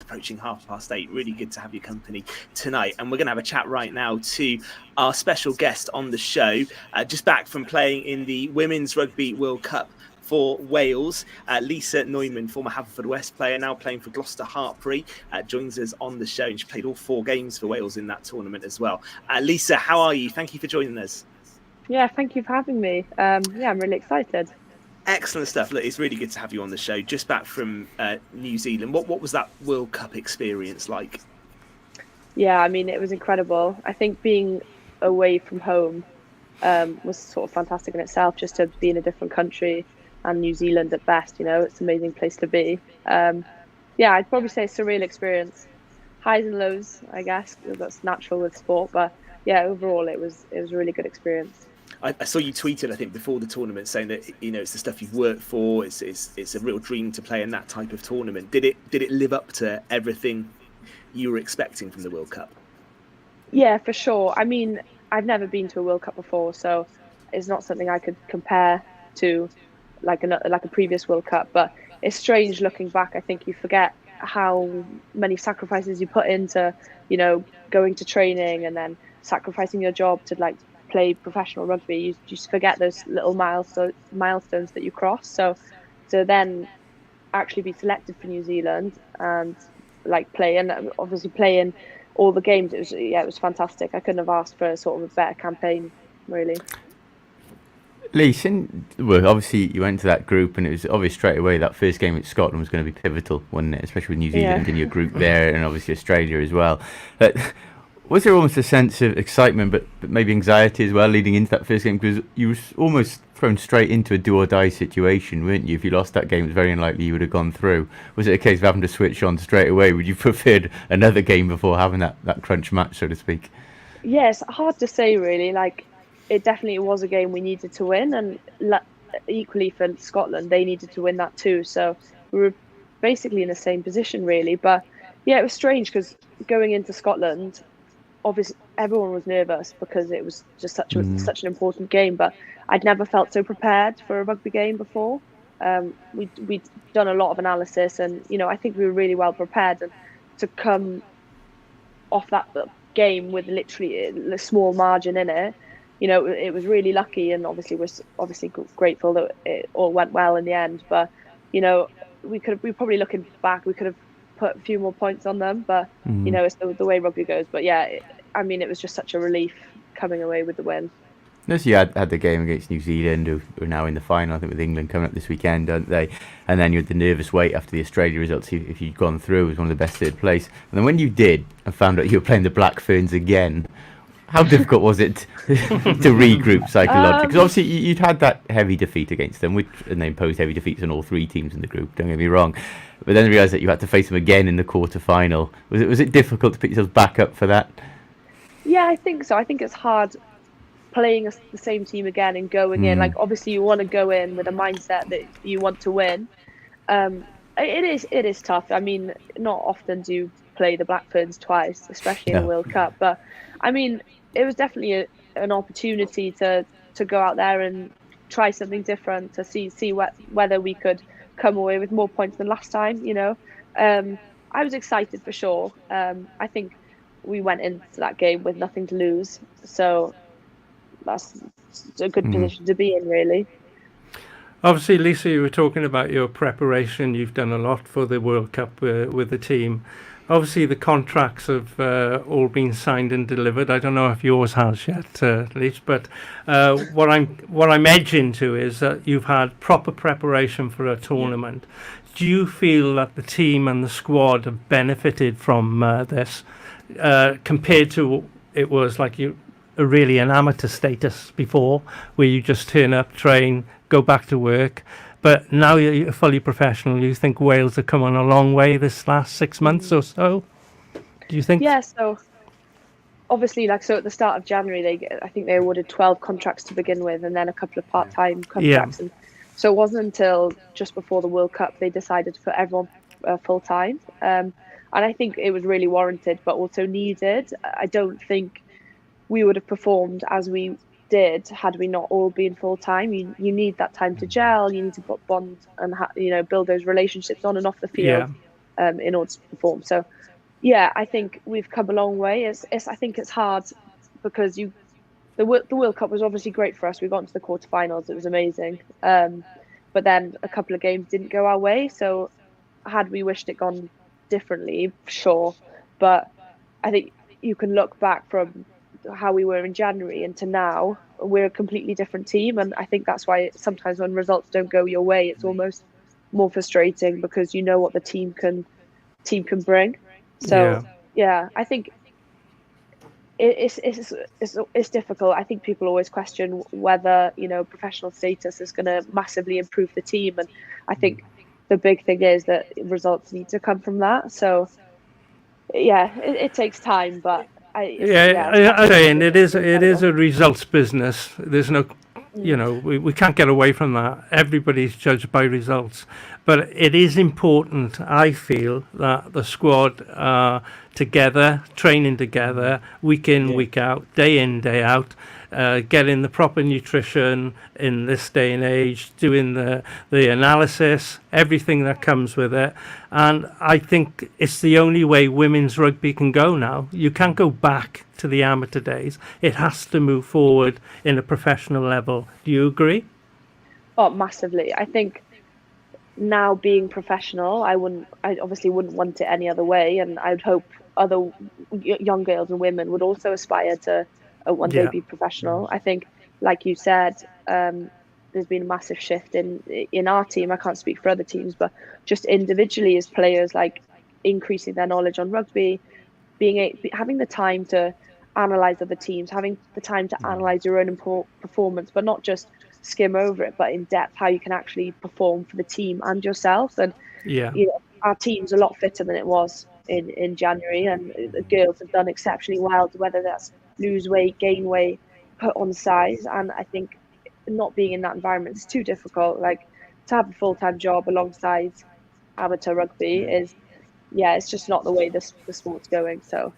approaching 8:30. Really good to have your company tonight. And we're going to have a chat right now to our special guest on the show, just back from playing in the Women's Rugby World Cup for Wales. Lisa Neumann, former Haverfordwest player, now playing for Gloucester Hartpury, joins us on the show. And she played all 4 games for Wales in that tournament as well. Lisa, how are you? Thank you for joining us. Yeah, thank you for having me. I'm really excited. Excellent stuff. Look, it's really good to have you on the show. Just back from New Zealand, what was that World Cup experience like? Yeah, I mean, it was incredible. I think being away from home was sort of fantastic in itself, just to be in a different country, and New Zealand at best, it's an amazing place to be. Yeah, I'd probably say it's a surreal experience. Highs and lows, I guess, that's natural with sport, but yeah, overall it was a really good experience. I saw you tweeted, I think, before the tournament, saying that it's the stuff you've worked for. It's a real dream to play in that type of tournament. Did it live up to everything you were expecting from the World Cup? Yeah, for sure. I mean, I've never been to a World Cup before, so it's not something I could compare to like a previous World Cup. But it's strange looking back. I think you forget how many sacrifices you put into, going to training and then sacrificing your job to play professional rugby. You just forget those little milestones that you cross. So to then actually be selected for New Zealand and play, and obviously play in all the games, it was fantastic. I couldn't have asked for sort of a better campaign, really. Lee, obviously you went to that group, and it was obvious straight away that first game with Scotland was going to be pivotal, wasn't it? Especially with New Zealand in your group there, and obviously Australia as well. But was there almost a sense of excitement, but maybe anxiety as well, leading into that first game? Because you were almost thrown straight into a do-or-die situation, weren't you? If you lost that game, it was very unlikely you would have gone through. Was it a case of having to switch on straight away? Would you preferred another game before having that crunch match, so to speak? Yes, hard to say, really. It definitely was a game we needed to win, and equally for Scotland, they needed to win that too. So we were basically in the same position, really. But yeah, it was strange because going into Scotland, obviously everyone was nervous because it was just such an important game. But I'd never felt so prepared for a rugby game before. We'd done a lot of analysis, and I think we were really well prepared. And to come off that game with literally a small margin in it, it was really lucky, and obviously grateful that it all went well in the end. But we probably, looking back, we could have put a few more points on them. But it's the way rugby goes. But yeah, it was just such a relief coming away with the win. Yes, you had the game against New Zealand, who are now in the final, I think, with England coming up this weekend, don't they? And then you had the nervous wait after the Australia results. If you'd gone through, it was one of the best third place. And then when you did and found out you were playing the Black Ferns again, how difficult was it to regroup psychologically? Because obviously you'd had that heavy defeat against them, and they imposed heavy defeats on all 3 teams in the group, don't get me wrong. But then realised that you had to face them again in the quarter-final. Was it difficult to pick yourself back up for that? Yeah, I think so. I think it's hard playing the same team again and going in. Obviously you want to go in with a mindset that you want to win. It is tough. I mean, not often do you play the Black Ferns twice, especially in the World Cup. But I mean, it was definitely an opportunity to go out there and try something different, to see whether we could come away with more points than last time. I was excited for sure. I think we went into that game with nothing to lose, so that's a good position to be in, really. Obviously, Lisa, you were talking about your preparation. You've done a lot for the World Cup with the team. Obviously, the contracts have all been signed and delivered. I don't know if yours has yet, at least. But what I'm edging to is that you've had proper preparation for a tournament. Do you feel that the team and the squad have benefited from this compared to it was like really an amateur status before, where you just turn up, train, go back to work? But now you're fully professional. You think Wales have come on a long way this last 6 months or so? Do you think? Yeah, so obviously, at the start of January, I think they awarded 12 contracts to begin with, and then a couple of part-time contracts. And so it wasn't until just before the World Cup they decided to put everyone full-time. And I think it was really warranted, but also needed. I don't think we would have performed as we did had we not all been full-time. You need that time to gel. You need to bond and build those relationships on and off the field. in order to perform. So yeah, I think we've come a long way. I think it's hard because the World Cup was obviously great for us. We got into the quarterfinals. It was amazing. But then a couple of games didn't go our way. So had we wished it gone differently, sure. But I think you can look back from how we were in January into now, we're a completely different team. And I think that's why sometimes when results don't go your way, it's almost more frustrating because you know what the team can bring. So yeah, I think it's difficult. I think people always question whether professional status is going to massively improve the team, and I think the big thing is that results need to come from that. So yeah, it takes time, but and it is a results business. There's no, we can't get away from that. Everybody's judged by results, but it is important, I feel, that the squad are together, training together, week in, week out, day in, day out, getting the proper nutrition in this day and age, doing the analysis, everything that comes with it. And I think it's the only way women's rugby can go now. You can't go back to the amateur days. It has to move forward in a professional level. Do you agree? Oh, massively. I think now being professional, I obviously wouldn't want it any other way, and I'd hope other young girls and women would also aspire to one day be professional. I think, like you said, there's been a massive shift in our team. I can't speak for other teams, but just individually as players, like increasing their knowledge on rugby, having the time to analyze other teams, having the time to analyze your own performance, but not just skim over it, but in depth, how you can actually perform for the team and yourself. And our team's a lot fitter than it was in January, and the girls have done exceptionally well, whether that's lose weight, gain weight, put on size. And I think not being in that environment is too difficult. Like, to have a full-time job alongside amateur rugby it's just not the way the sport's going. So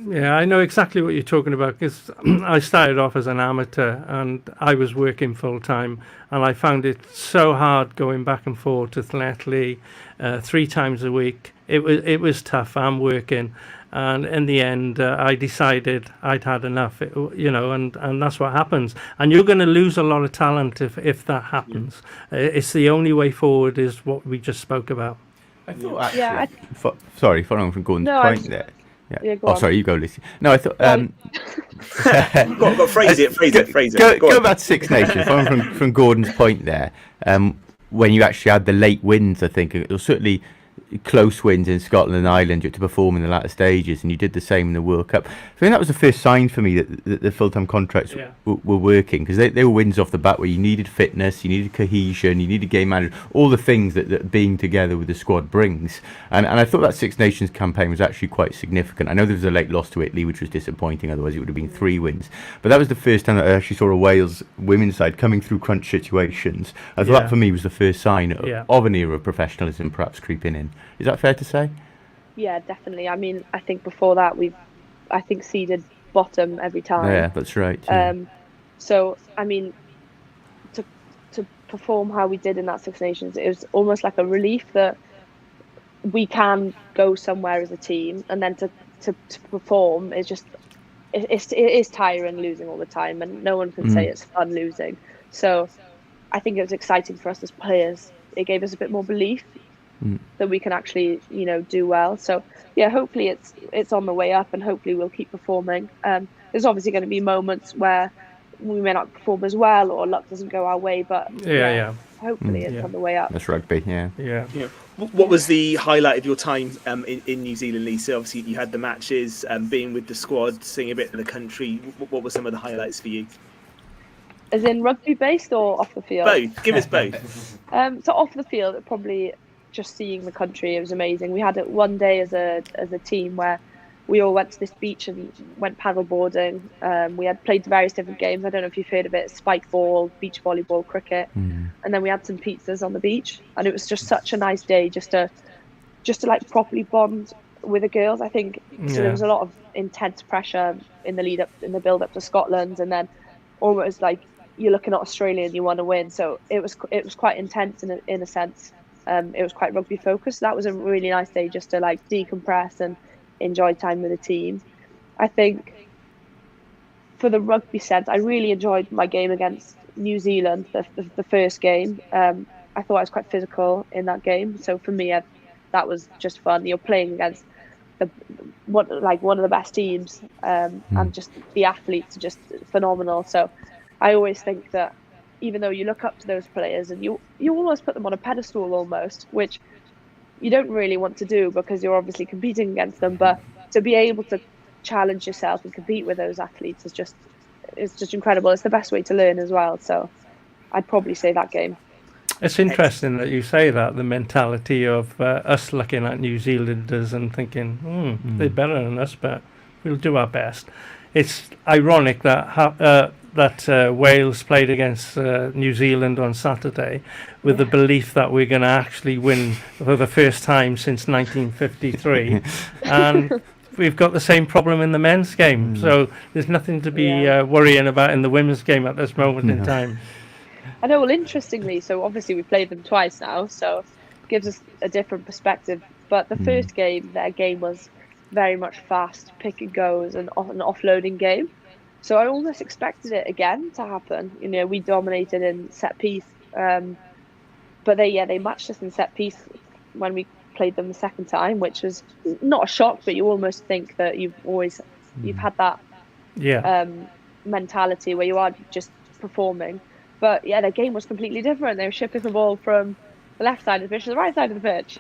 yeah, I know exactly what you're talking about, because I started off as an amateur and I was working full time, and I found it so hard going back and forth to Llanelli 3 times a week. It was tough. I'm working, and in the end, I decided I'd had enough. And that's what happens. And you're going to lose a lot of talent if that happens. It's the only way forward is what we just spoke about. I thought actually, sorry, following from Gordon's point there. Yeah. Sorry, you go, Lucy. No, I thought. Go, phrase it. Go about Six Nations. Following from Gordon's point there. When you actually had the late wins, I think it was certainly close wins in Scotland and Ireland to perform in the latter stages, and you did the same in the World Cup. I think that was the first sign for me that the full-time contracts were working, because they were wins off the bat where you needed fitness, you needed cohesion, you needed game management, all the things that being together with the squad brings. And I thought that Six Nations campaign was actually quite significant. I know there was a late loss to Italy, which was disappointing, otherwise it would have been 3 wins. But that was the first time that I actually saw a Wales women's side coming through crunch situations. I thought that for me was the first sign of an era of professionalism perhaps creeping in. Is that fair to say? Yeah, definitely. I mean, I think before that I think seeded bottom every time. Yeah, that's right. Yeah. So I mean, to perform how we did in that Six Nations, it was almost like a relief that we can go somewhere as a team, and then to perform is just it is tiring losing all the time, and no one can say it's fun losing. So I think it was exciting for us as players. It gave us a bit more belief that we can actually, do well. So yeah, hopefully it's on the way up, and hopefully we'll keep performing. There's obviously going to be moments where we may not perform as well, or luck doesn't go our way, but hopefully it's on the way up. That's rugby. Yeah. What was the highlight of your time in New Zealand, Lisa? Obviously you had the matches, being with the squad, seeing a bit of the country. What were some of the highlights for you? As in rugby based or off the field? Both. Give us both. So off the field, probably just seeing the country. It was amazing. We had it one day as a team where we all went to this beach and went paddle boarding. We had played various different games. I don't know if you've heard of it: spike ball, beach volleyball, cricket, and then we had some pizzas on the beach. And it was just such a nice day, just to like properly bond with the girls. I think so. There was a lot of intense pressure in the build up to Scotland, and then almost like you're looking at Australia and you want to win. So it was quite intense in a sense. it was quite rugby focused. That was a really nice day just to like decompress and enjoy time with the team. I think for the rugby sense, I really enjoyed my game against New Zealand, the first game. I thought I was quite physical in that game. So for me, that was just fun. You're playing against one of the best teams, and just the athletes are just phenomenal. So I always think that even though you look up to those players and you almost put them on a pedestal almost, which you don't really want to do because you're obviously competing against them, but to be able to challenge yourself and compete with those athletes is just incredible. It's the best way to learn as well. So I'd probably say that game. It's interesting that you say that, the mentality of us looking at New Zealanders and thinking, they're better than us, but we'll do our best. It's ironic that Wales played against New Zealand on Saturday with the belief that we're going to actually win for the first time since 1953. And we've got the same problem in the men's game. So there's nothing to be worrying about in the women's game at this moment in time. I know, well, interestingly, so obviously we played them twice now, so it gives us a different perspective. But the first game, their game was very much fast, pick and goes, and an offloading game. So I almost expected it again to happen. You know, we dominated in set piece, but they matched us in set piece when we played them the second time, which was not a shock, but you almost think that you've had that mentality where you are just performing. But yeah, their game was completely different. They were shipping the ball from the left side of the pitch to the right side of the pitch.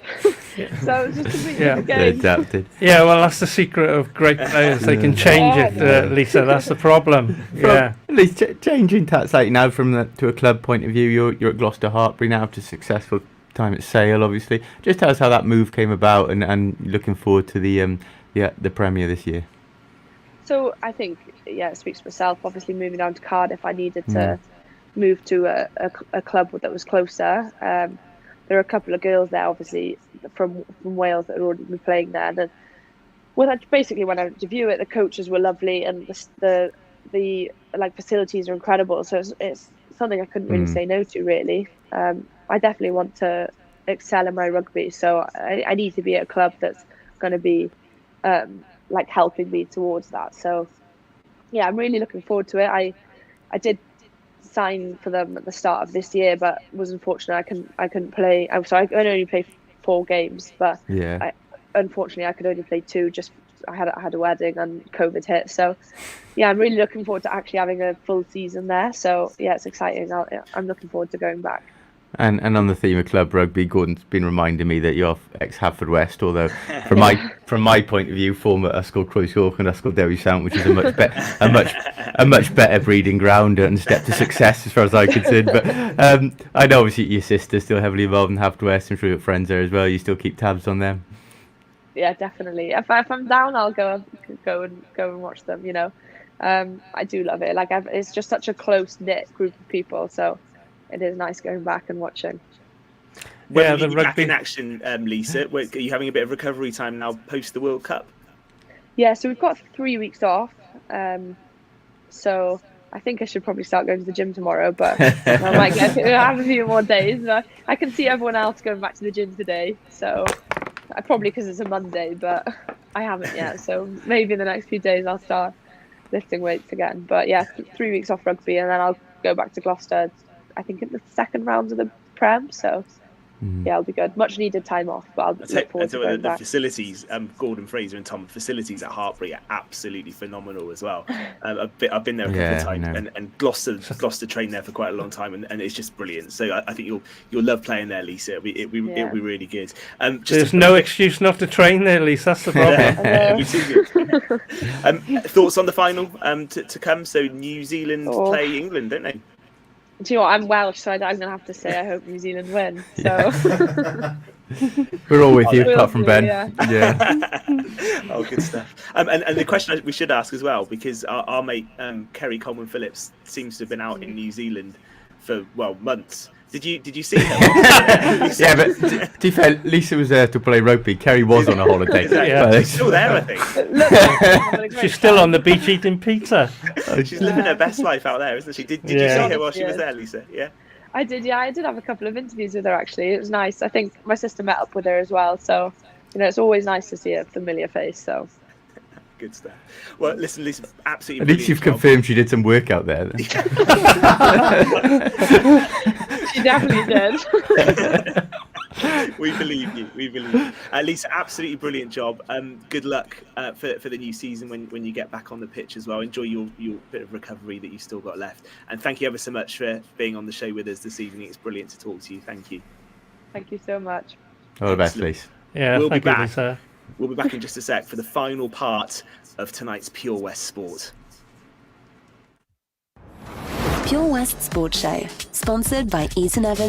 So it was just a completely different game. Adapted. Yeah, well, that's the secret of great players. They can change it, Lisa. That's the problem. At least changing tack like now to a club point of view, you're at Gloucester Hartbury now after a successful time at Sale, obviously. Just tell us how that move came about and looking forward to the Premier this year. So I think, it speaks for itself. Obviously, moving down to Cardiff, I needed to move to a club that was closer. There are a couple of girls there, obviously, from Wales that had already been playing there. And when I went to view it, the coaches were lovely and the facilities are incredible. So it's something I couldn't really say no to, really. I definitely want to excel in my rugby, so I need to be at a club that's going to be helping me towards that. So I'm really looking forward to it. I did sign for them at the start of this year, but was unfortunate I couldn't play. I could only play 4 games, but unfortunately I could only play 2. Just I had a wedding and COVID hit. So I'm really looking forward to actually having a full season there. So it's exciting. I'm looking forward to going back. And on the theme of club rugby, Gordon's been reminding me that you're ex-Haverfordwest, although from my point of view, former Ysgol Croeshoch and Ysgol Dewi Sant, which is a much better breeding ground and step to success as far as I'm concerned. But I know obviously your sister's still heavily involved in Haverfordwest. I'm sure you've got friends there as well. You still keep tabs on them? Yeah, definitely. If I'm down, I'll go and watch them. You know, I do love it. It's just such a close knit group of people. So it is nice going back and watching. When will you be back in action, Lisa? Are you having a bit of recovery time now post the World Cup? Yeah, so we've got 3 weeks off. So I think I should probably start going to the gym tomorrow, but I might have a few more days. But I can see everyone else going back to the gym today. So probably because it's a Monday, but I haven't yet. So maybe in the next few days I'll start lifting weights again. But 3 weeks off rugby, and then I'll go back to Gloucester, I think in the second round of the Prem, so it'll be good. Much needed time off, but I'll look forward to going back. The facilities, Gordon Fraser and Tom, facilities at Hartbury are absolutely phenomenal as well. I've been there a couple of times, and Gloucester trained there for quite a long time, and it's just brilliant. So I think you'll love playing there, Lisa. It'll be really good. There's no excuse not to train there, Lisa. That's the problem. Thoughts on the final to come? So New Zealand play England, don't they? Do you know what? I'm Welsh, so I'm going to have to say I hope New Zealand win. So we're all with you, apart from Ben. Oh, good stuff. And the question we should ask as well, because our mate Kerry Coleman Phillips seems to have been out in New Zealand for months. Did you see her? Yeah, but to be fair, Lisa was there to play rugby. Kerry was on a holiday. Exactly. She's still there, I think. She's still on the beach eating pizza. She's living her best life out there, isn't she? Did you see her while she was there, Lisa? Yeah. I did, yeah. I did have a couple of interviews with her, actually. It was nice. I think my sister met up with her as well. So, it's always nice to see a familiar face. So, good stuff. Well, listen, Lisa, absolutely At least you've confirmed she did some work out there. Then. She definitely did. We believe you. Lisa, absolutely brilliant job. Good luck for the new season when you get back on the pitch as well. Enjoy your bit of recovery that you've still got left. And thank you ever so much for being on the show with us this evening. It's brilliant to talk to you. Thank you. Thank you so much. All the best, Lisa. Yeah, We'll thank be you, back. Lisa. We'll be back in just a sec for the final part of tonight's Pure West Sport. Pure West Sport Show, sponsored by Eaton Evans.